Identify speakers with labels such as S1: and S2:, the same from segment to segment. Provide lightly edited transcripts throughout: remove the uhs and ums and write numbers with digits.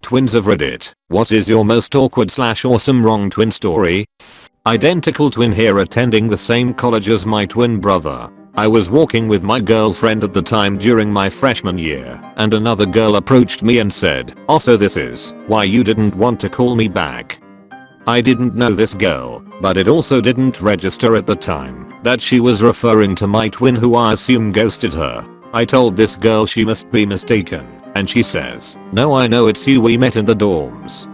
S1: Twins of Reddit, what is your most awkward/awesome wrong twin story? Identical twin here attending the same college as my twin brother. I was walking with my girlfriend at the time during my freshman year, and another girl approached me and said, "Also, this is why you didn't want to call me back." I didn't know this girl, but it also didn't register at the time that she was referring to my twin, who I assume ghosted her. I told this girl she must be mistaken, and she says, "No, I know it's you, we met in the dorms."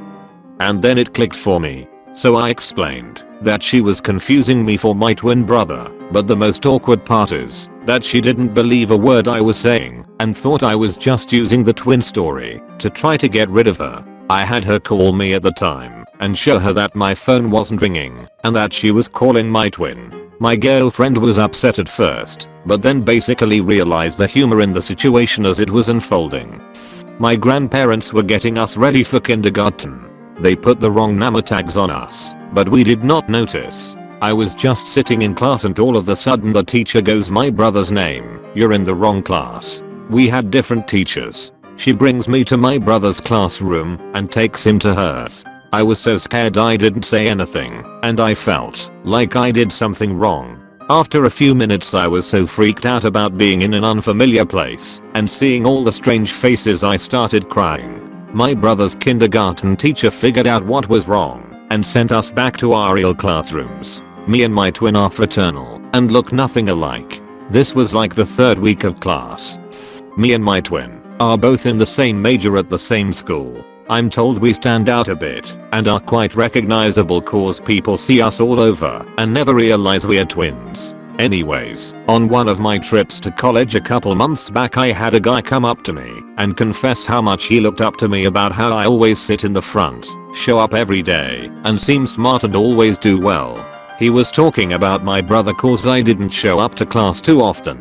S1: And then it clicked for me. So I explained that she was confusing me for my twin brother, but the most awkward part is that she didn't believe a word I was saying and thought I was just using the twin story to try to get rid of her. I had her call me at the time and show her that my phone wasn't ringing and that she was calling my twin. My girlfriend was upset at first, but then basically realized the humor in the situation as it was unfolding. My grandparents were getting us ready for kindergarten. They put the wrong number tags on us, but we did not notice. I was just sitting in class and all of a sudden the teacher goes, "My brother's name, you're in the wrong class." We had different teachers. She brings me to my brother's classroom and takes him to hers. I was so scared I didn't say anything, and I felt like I did something wrong. After a few minutes I was so freaked out about being in an unfamiliar place and seeing all the strange faces I started crying. My brother's kindergarten teacher figured out what was wrong and sent us back to our real classrooms. Me and my twin are fraternal and look nothing alike. This was like the third week of class. Me and my twin are both in the same major at the same school. I'm told we stand out a bit and are quite recognizable cause people see us all over and never realize we are twins. Anyways, on one of my trips to college a couple months back, I had a guy come up to me and confess how much he looked up to me about how I always sit in the front, show up every day, and seem smart and always do well. He was talking about my brother cause I didn't show up to class too often.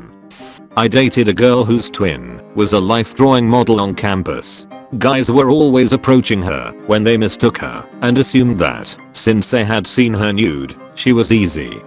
S1: I dated a girl whose twin was a life drawing model on campus. Guys were always approaching her when they mistook her and assumed that since they had seen her nude, she was easy.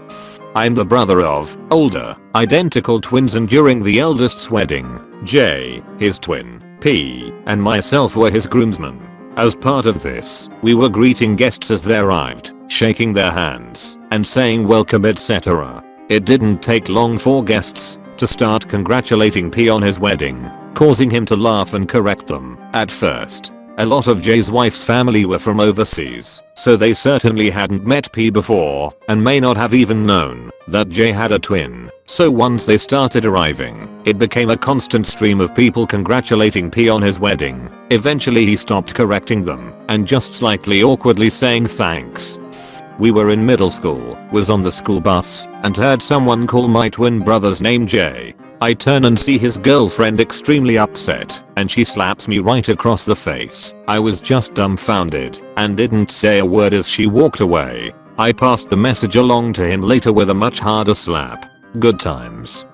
S1: I'm the brother of older, identical twins, and during the eldest's wedding, Jay, his twin, P, and myself were his groomsmen. As part of this, we were greeting guests as they arrived, shaking their hands, and saying welcome, etc. It didn't take long for guests to start congratulating P on his wedding, causing him to laugh and correct them. At first, a lot of Jay's wife's family were from overseas, so they certainly hadn't met P before and may not have even known that Jay had a twin. So once they started arriving, it became a constant stream of people congratulating P on his wedding. Eventually he stopped correcting them and just slightly awkwardly saying thanks. We were in middle school, was on the school bus, and heard someone call my twin brother's name Jay. I turn and see his girlfriend extremely upset, and she slaps me right across the face. I was just dumbfounded and didn't say a word as she walked away. I passed the message along to him later with a much harder slap. Good times.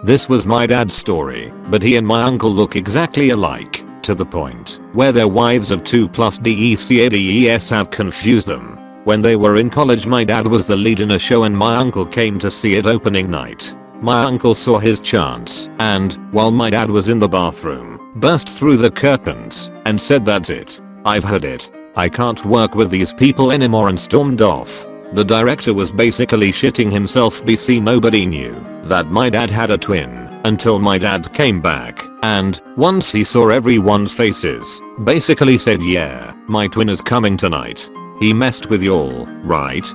S1: This was my dad's story, but he and my uncle look exactly alike, to the point where their wives of 2+ DECADES have confused them. When they were in college, my dad was the lead in a show and my uncle came to see it opening night. My uncle saw his chance and, while my dad was in the bathroom, burst through the curtains and said, "That's it. I've heard it. I can't work with these people anymore," and stormed off. The director was basically shitting himself. BC nobody knew that my dad had a twin until my dad came back and, once he saw everyone's faces, basically said, "Yeah, my twin is coming tonight. He messed with y'all, right?"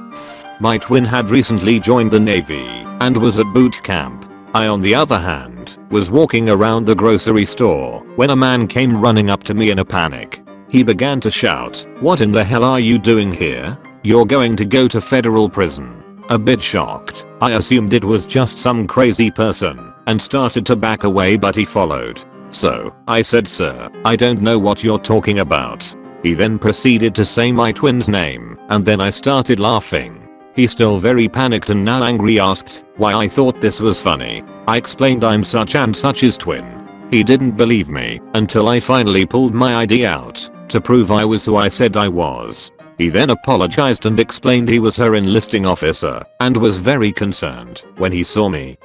S1: My twin had recently joined the Navy and was at boot camp. I, on the other hand, was walking around the grocery store when a man came running up to me in a panic. He began to shout, "What in the hell are you doing here? You're going to go to federal prison." A bit shocked, I assumed it was just some crazy person and started to back away, but he followed. So I said, "Sir, I don't know what you're talking about." He then proceeded to say my twin's name, and then I started laughing. He, still very panicked and now angry, asked why I thought this was funny. I explained I'm such and such his twin. He didn't believe me until I finally pulled my ID out to prove I was who I said I was. He then apologized and explained he was her enlisting officer and was very concerned when he saw me.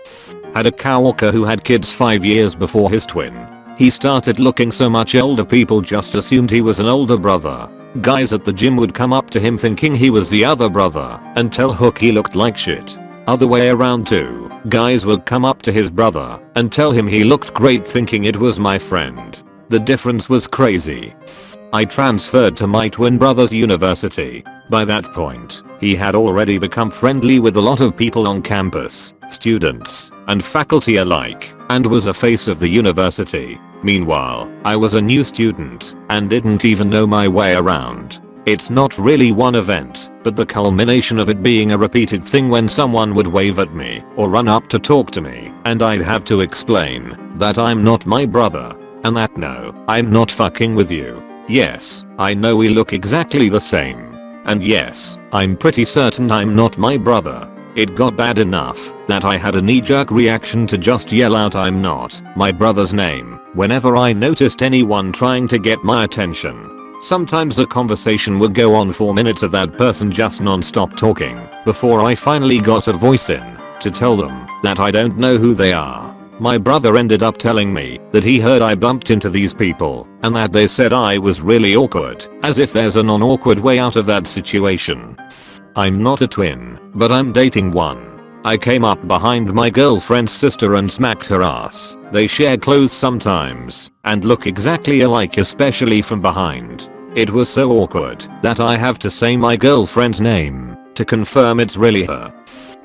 S1: Had a coworker who had kids 5 years before his twin. He started looking so much older, people just assumed he was an older brother. Guys at the gym would come up to him thinking he was the other brother and tell Hook he looked like shit. Other way around too. Guys would come up to his brother and tell him he looked great thinking it was my friend. The difference was crazy. I transferred to my twin brother's university. By that point, he had already become friendly with a lot of people on campus, students and faculty alike, and was a face of the university. Meanwhile, I was a new student and didn't even know my way around. It's not really one event, but the culmination of it being a repeated thing when someone would wave at me or run up to talk to me, and I'd have to explain that I'm not my brother, and that no, I'm not fucking with you. Yes, I know we look exactly the same. And yes, I'm pretty certain I'm not my brother. It got bad enough that I had a knee-jerk reaction to just yell out I'm not my brother's name whenever I noticed anyone trying to get my attention. Sometimes the conversation would go on for minutes of that person just non-stop talking before I finally got a voice in to tell them that I don't know who they are. My brother ended up telling me that he heard I bumped into these people and that they said I was really awkward, as if there's a non-awkward way out of that situation. I'm not a twin, but I'm dating one. I came up behind my girlfriend's sister and smacked her ass. They share clothes sometimes and look exactly alike, especially from behind. It was so awkward that I have to say my girlfriend's name to confirm it's really her.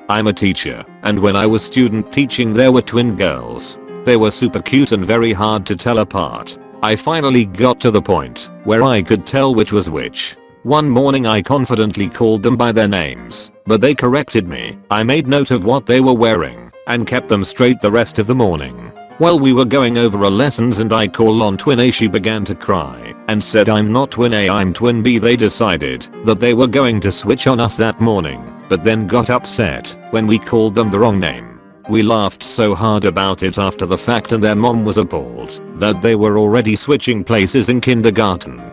S1: I'm a teacher, and when I was student teaching there were twin girls. They were super cute and very hard to tell apart. I finally got to the point where I could tell which was which. One morning I confidently called them by their names, but they corrected me. I made note of what they were wearing and kept them straight the rest of the morning. While we were going over our lessons and I called on twin A, she began to cry and said I'm not twin A, I'm twin B. They decided that they were going to switch on us that morning, but then got upset when we called them the wrong name. We laughed so hard about it after the fact, and their mom was appalled that they were already switching places in kindergarten.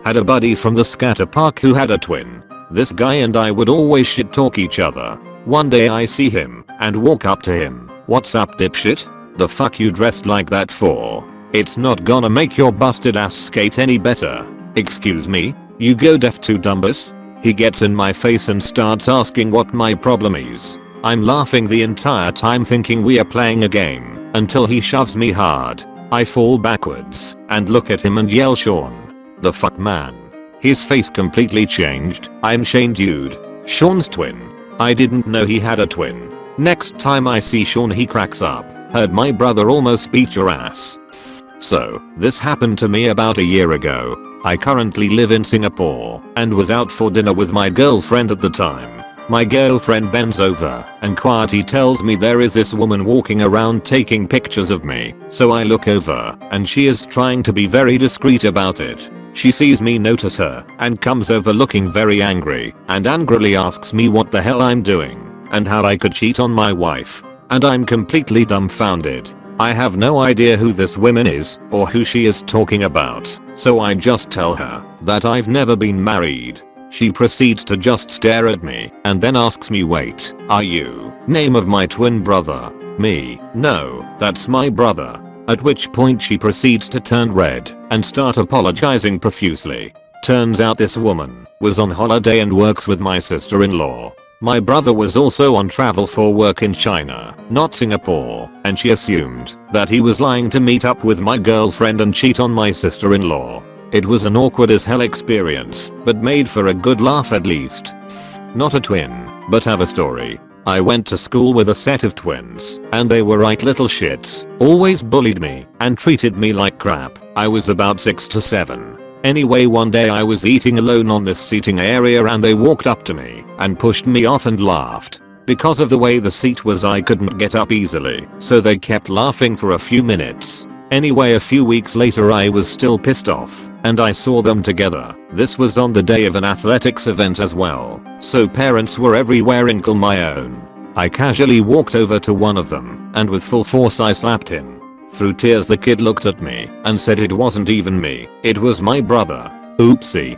S1: Had a buddy from the scatter park who had a twin. This guy and I would always shit talk each other. One day I see him and walk up to him. What's up, dipshit? The fuck you dressed like that for? It's not gonna make your busted ass skate any better. Excuse me? You go deaf too, dumbus? He gets in my face and starts asking what my problem is. I'm laughing the entire time thinking we are playing a game until he shoves me hard. I fall backwards and look at him and yell, Sean. The fuck, man? His face completely changed. I'm Shane, dude. Sean's twin. I didn't know he had a twin. Next time I see Sean he cracks up. Heard my brother almost beat your ass. So, this happened to me about a year ago. I currently live in Singapore and was out for dinner with my girlfriend at the time. My girlfriend bends over and quietly tells me there is this woman walking around taking pictures of me. So I look over and she is trying to be very discreet about it. She sees me notice her and comes over looking very angry and angrily asks me what the hell I'm doing and how I could cheat on my wife. And I'm completely dumbfounded. I have no idea who this woman is or who she is talking about, so I just tell her that I've never been married. She proceeds to just stare at me and then asks me, wait, are you? Name of my twin brother. Me, no, that's my brother. At which point she proceeds to turn red and start apologizing profusely. Turns out this woman was on holiday and works with my sister-in-law. My brother was also on travel for work in China, not Singapore, and she assumed that he was lying to meet up with my girlfriend and cheat on my sister-in-law. It was an awkward as hell experience, but made for a good laugh at least. Not a twin, but have a story. I went to school with a set of twins, and they were right little shits, always bullied me and treated me like crap. I was about 6 to 7. Anyway, one day I was eating alone on this seating area and they walked up to me and pushed me off and laughed. Because of the way the seat was I couldn't get up easily, so they kept laughing for a few minutes. Anyway, a few weeks later I was still pissed off and I saw them together. This was on the day of an athletics event as well, so parents were everywhere including my own. I casually walked over to one of them and with full force I slapped him. Through tears the kid looked at me and said it wasn't even me, it was my brother. Oopsie.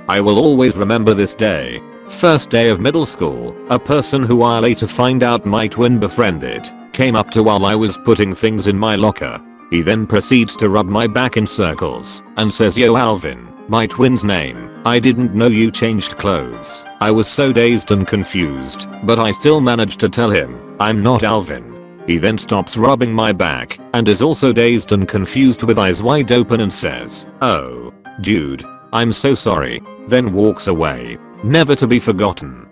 S1: I will always remember this day. First day of middle school, a person who I later find out my twin befriended came up to while I was putting things in my locker. He then proceeds to rub my back in circles and says, "Yo Alvin, my twin's name. I didn't know you changed clothes." I was so dazed and confused, but I still managed to tell him, "I'm not Alvin." He then stops rubbing my back and is also dazed and confused with eyes wide open and says, "Oh, dude, I'm so sorry," then walks away. Never to be forgotten.